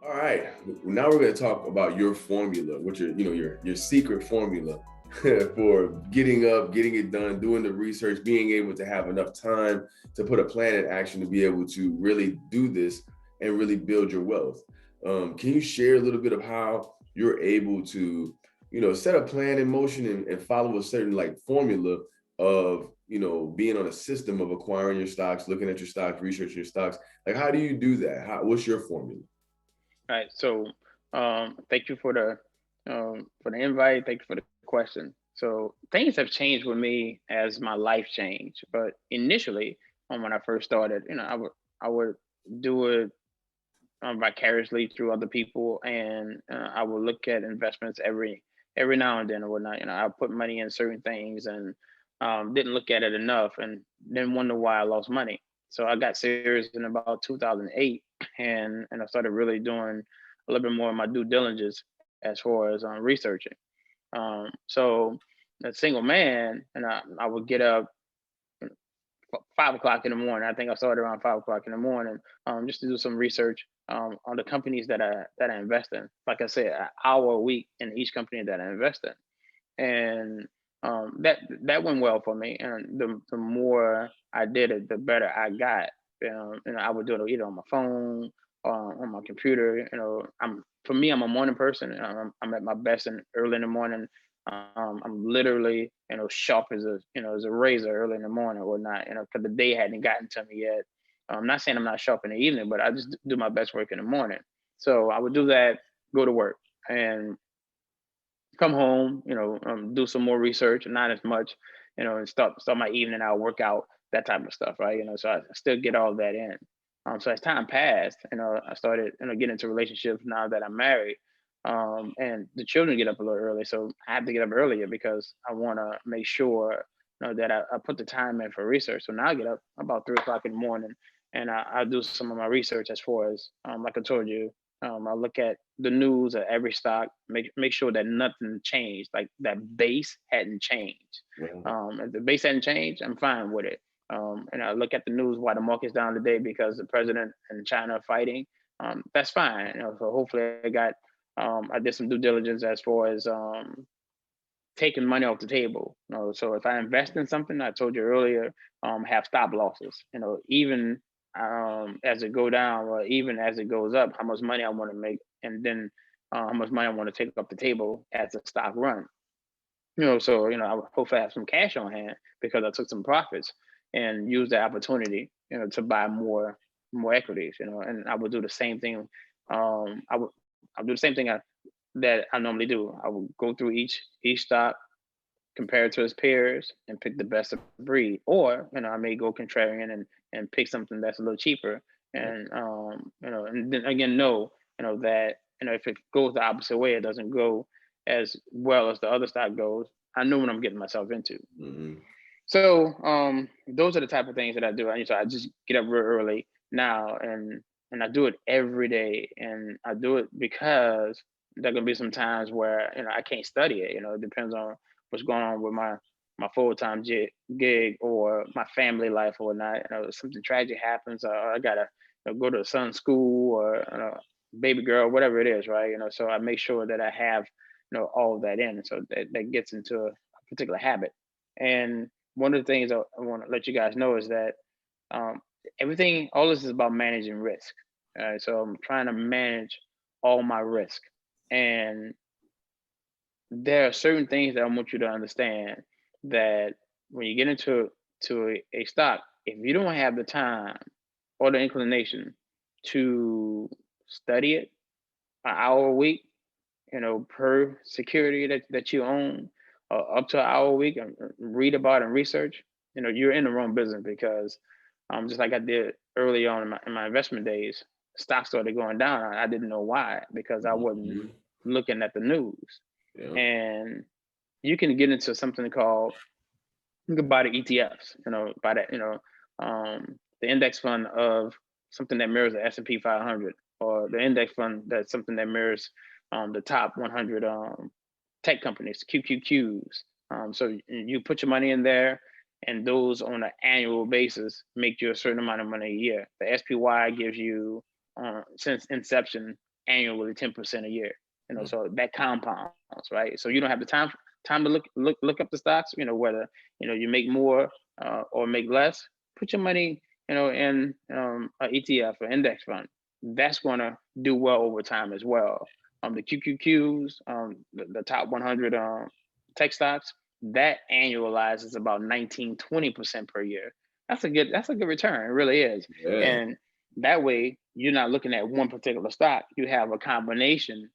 All right. Now we're going to talk about your formula, which are your secret formula for getting up, getting it done, doing the research, being able to have enough time to put a plan in action to be able to really do this and really build your wealth. Can you share a little bit of how you're able to, set a plan in motion and follow a certain like formula of, being on a system of acquiring your stocks, looking at your stocks, researching your stocks? Like, how do you do that? What's your formula? Right. So, thank you for the invite. Thank you for the question. So, things have changed with me as my life changed. But initially, when I first started, I would do it vicariously through other people, and I would look at investments every now and then or whatnot. I put money in certain things and didn't look at it enough, and then wonder why I lost money. So I got serious in about 2008, and I started really doing a little bit more of my due diligence as far as researching. So a single man, and I would get up 5 o'clock in the morning. I think I started around 5 o'clock in the morning, just to do some research on the companies that I invest in. Like I said, an hour a week in each company that I invest in, and that went well for me. And the more I did it, the better I got. I would do it either on my phone or on my computer. For me, I'm a morning person. I'm at my best in early in the morning. I'm literally, sharp as a razor early in the morning or not, because the day hadn't gotten to me yet. I'm not saying I'm not sharp in the evening, but I just do my best work in the morning. So I would do that, go to work, and come home, do some more research, not as much, and start my evening out, work out, that type of stuff, right? So I still get all that in. So as time passed, I started, getting into relationships now that I'm married, and the children get up a little early, so I have to get up earlier because I want to make sure, that I put the time in for research. So now I get up about 3 o'clock in the morning, and I do some of my research as far as, like I told you, I look at the news of every stock, make sure that nothing changed, like that base hadn't changed. Wow. If the base hadn't changed, I'm fine with it. And I look at the news why the market's down today because the president and China are fighting. That's fine. So hopefully I did some due diligence as far as taking money off the table. So if I invest in something, I told you earlier, have stop losses. Even as it go down, or even as it goes up, how much money I want to make, and then how much money I want to take off the table as the stock run. So I would hopefully have some cash on hand because I took some profits and use the opportunity, to buy more equities. And I would do the same thing. I'll do the same thing that I normally do. I will go through each stock, compare it to its peers, and pick the best of breed. Or I may go contrarian and pick something that's a little cheaper. And then again, know that if it goes the opposite way, it doesn't go as well as the other stock goes. I know what I'm getting myself into. Mm-hmm. So those are the type of things that I do. I just get up real early now, and I do it every day, and I do it because there gonna be some times where I can't study it. It depends on what's going on with my full time gig or my family life or whatnot. Something tragic happens, or I gotta go to a son's school or baby girl, whatever it is, right? So I make sure that I have all of that in, so that gets into a particular habit. And one of the things I want to let you guys know is that um, all this is about managing risk. So I'm trying to manage all my risk, and there are certain things that I want you to understand that when you get into a stock, if you don't have the time or the inclination to study it an hour a week, per security that you own, up to an hour a week, and read about and research, you're in the wrong business because just like I did early on in my investment days, stocks started going down. I didn't know why because I wasn't Mm-hmm. looking at the news. Yeah. And you can get into something called, you can buy the ETFs, buy that, the index fund of something that mirrors the S&P 500, or the index fund that's something that mirrors the top 100 tech companies, QQQs. So you put your money in there, and those on an annual basis make you a certain amount of money a year. The SPY gives you, since inception, annually 10% a year. Mm. So that compounds, right? So you don't have the time to look up the stocks. Whether you make more or make less. Put your money, in an ETF or index fund. That's going to do well over time as well. The QQQs, the top 100 tech stocks, that annualizes about 19-20% per year. That's a good return. It really is. Yeah. And that way, you're not looking at one particular stock. You have a combination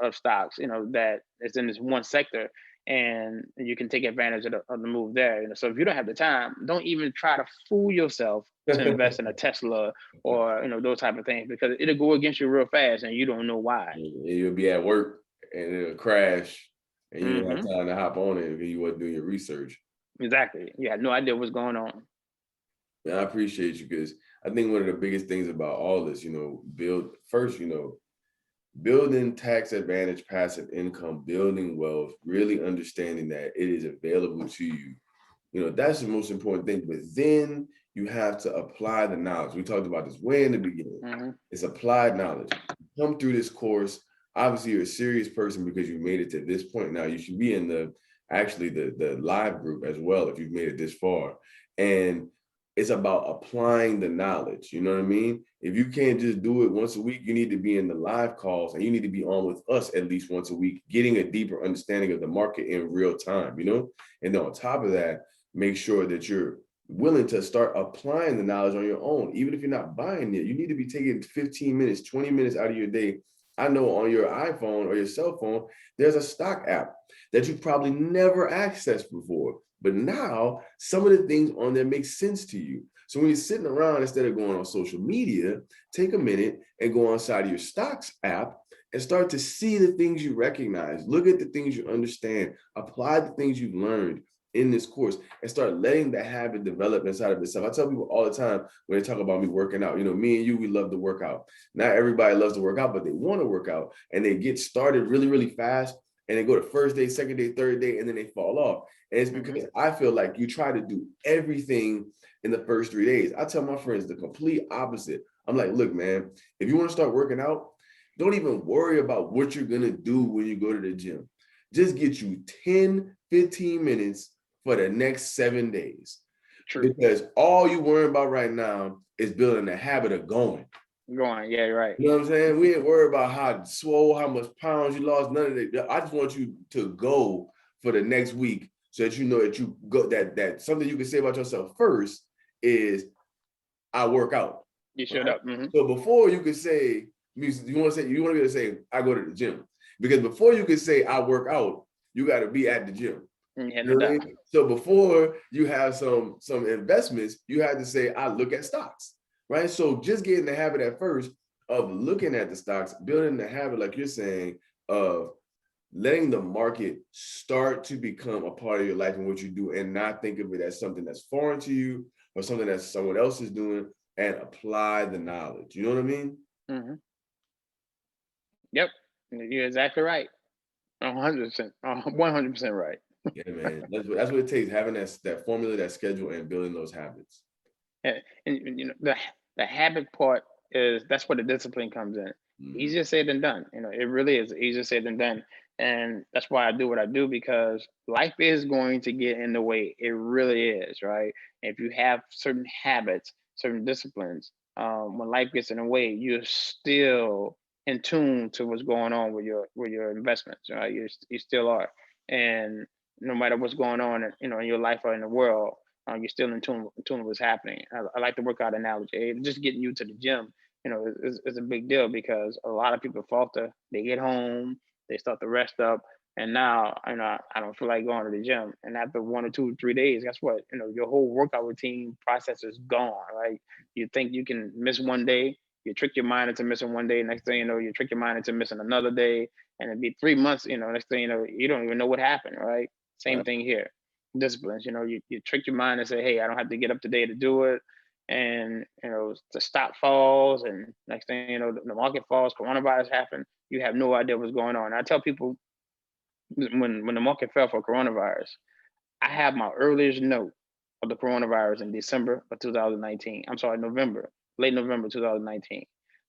of stocks, that is in this one sector, and you can take advantage of the move there. So if you don't have the time, don't even try to fool yourself to invest in a Tesla or those type of things, because it'll go against you real fast, and you don't know why. You'll be at work and it'll crash, and you don't have Hmm. time to hop on it if you wasn't doing your research. Exactly. You had no idea what's going on. And I appreciate you, because I think one of the biggest things about all this, build first, building tax advantage passive income, building wealth, really understanding that it is available to you. That's the most important thing. But then you have to apply the knowledge. We talked about this way in the beginning. Hmm. It's applied knowledge. Come through this course. Obviously, you're a serious person because you made it to this point. Now you should be in the live group as well if you've made it this far. And it's about applying the knowledge. You know what I mean? If you can't just do it once a week, you need to be in the live calls, and you need to be on with us at least once a week, getting a deeper understanding of the market in real time, And then on top of that, make sure that you're willing to start applying the knowledge on your own. Even if you're not buying it, you need to be taking 15 minutes, 20 minutes out of your day. I know on your iPhone or your cell phone, there's a stock app that you've probably never accessed before. But now some of the things on there make sense to you. So when you're sitting around, instead of going on social media, take a minute and go inside of your stocks app and start to see the things you recognize. Look at the things you understand. Apply the things you've learned in this course and start letting that habit develop inside of itself. I tell people all the time when they talk about me working out, me and you, we love to work out. Not everybody loves to work out, but they want to work out, and they get started really, really fast, and they go to first day, second day, third day, and then they fall off. And it's Hmm. because I feel like you try to do everything in the first 3 days. I tell my friends the complete opposite. I'm like, look, man, if you want to start working out, don't even worry about what you're going to do when you go to the gym. Just get you 10, 15 minutes for the next 7 days. True. Because all you worry about right now is building a habit of going. Going. Yeah, you're right. You know what I'm saying? We ain't worried about how swole, how much pounds you lost, none of that. I just want you to go for the next week so that you know that you go, that something you can say about yourself first is I work out. You showed Right? up. Hmm. So before you could say, you want to be able to say, I go to the gym. Because before you could say I work out, you got to be at the gym. Yeah, You no know what I doubt. mean? So before you have some investments, you had to say, I look at stocks, right? So just getting the habit at first of looking at the stocks, building the habit, like you're saying, of letting the market start to become a part of your life and what you do, and not think of it as something that's foreign to you or something that someone else is doing, and apply the knowledge. You know what I mean? Hmm. Yep. You're exactly right. 100%. 100% right. Yeah, man. That's what it takes, having that formula, that schedule, and building those habits. And the habit part that's where the discipline comes in. Mhm. Easier said than done. It really is easier said than done. And that's why I do what I do, because life is going to get in the way. It really is, right? If you have certain habits, certain disciplines, when life gets in the way, you're still in tune to what's going on with your investments, right? You still are. And no matter what's going on, in your life or in the world, you're still in tune with what's happening. I like the workout analogy. Just getting you to the gym, is a big deal, because a lot of people falter. They get home, they start to rest up, and now I don't feel like going to the gym. And after 1 or 2 or 3 days, guess what? Your whole workout routine process is gone. Right? You think you can miss one day, you trick your mind into missing one day. Next thing you know, you trick your mind into missing another day, and it'd be 3 months. Next thing you know, you don't even know what happened. Right? Same Right. thing here. Disciplines. You trick your mind and say, hey, I don't have to get up today to do it. And the stock falls, and next thing you know, the market falls, coronavirus happened. You have no idea what's going on. And I tell people, when the market fell for coronavirus, I have my earliest note of the coronavirus in December of 2019. I'm sorry, late November 2019.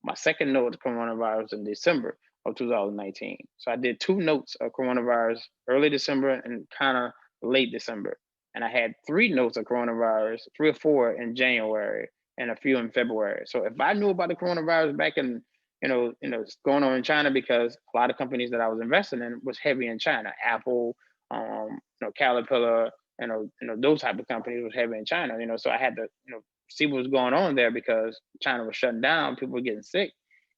My second note was coronavirus in December of 2019. So I did two notes of coronavirus early December and kind of late December. And I had three notes of coronavirus, three or four in January and a few in February. So if I knew about the coronavirus back in, it's going on in China, because a lot of companies that I was investing in was heavy in China. Apple, Caterpillar, those type of companies was heavy in China. So I had to, see what was going on there, because China was shutting down, people were getting sick.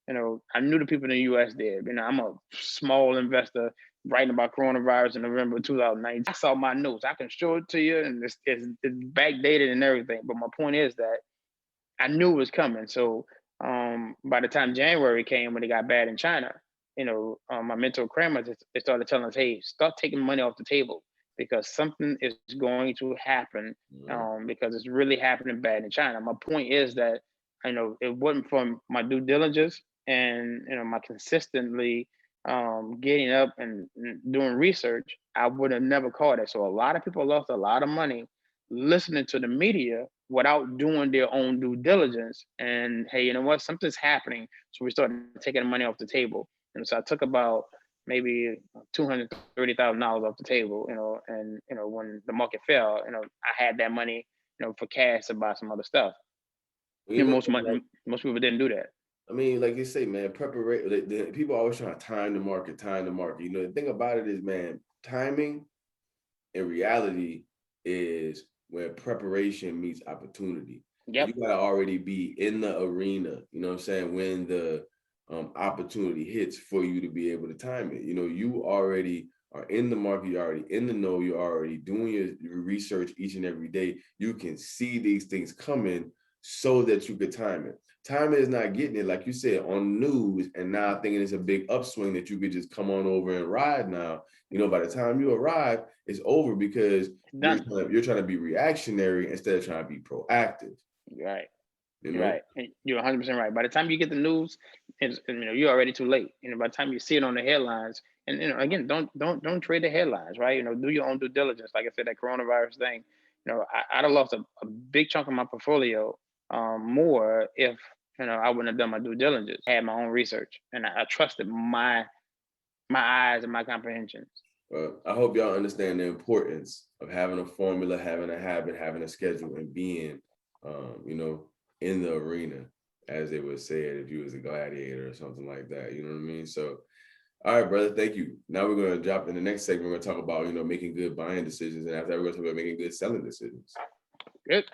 I knew the people in the US did. I'm a small investor writing about coronavirus in November 2019. I saw my notes. I can show it to you, and it's backdated and everything. But my point is that I knew it was coming. So by the time January came, when it got bad in China, my mentor crammers, they started telling us, "Hey, start taking money off the table, because something is going to happen, because it's really happening bad in China." My point is that it wasn't from my due diligence and my consistently getting up and doing research, I would have never caught it. So a lot of people lost a lot of money listening to the media without doing their own due diligence. And hey, you know what? Something's happening. So we started taking the money off the table. And so I took about maybe $230,000 off the table, and when the market fell, I had that money, for cash to buy some other stuff. And Even like, most people didn't do that. I mean, like you say, man, preparation. People always trying to time the market, time the market. The thing about it is, man, timing in reality is where preparation meets opportunity. And Yep. you gotta already be in the arena, you know what I'm saying, when the opportunity hits for you to be able to time it. You already are in the market, you're already in the know, you're already doing your research each and every day. You can see these things coming so that you could time it. Time is not getting it, like you said, on news, and now thinking it's a big upswing that you could just come on over and ride now. By the time you arrive, it's over, because you're Done. trying to be reactionary instead of trying to be proactive. Right. You You're know, right. And you're 100% right. By the time you get the news, you're already too late. By the time you see it on the headlines, and again, don't trade the headlines, right? Do your own due diligence. Like I said, that coronavirus thing. I'd have lost a big chunk of my portfolio, more if I wouldn't have done my due diligence. I had my own research, and I trusted my eyes and my comprehensions. I hope y'all understand the importance of having a formula, having a habit, having a schedule, and being, in the arena, as they would say it if you was a gladiator or something like that. You know what I mean? So, all right, brother, thank you. Now we're going to drop in the next segment. We're going to talk about, making good buying decisions. And after that, we're going to talk about making good selling decisions. Good.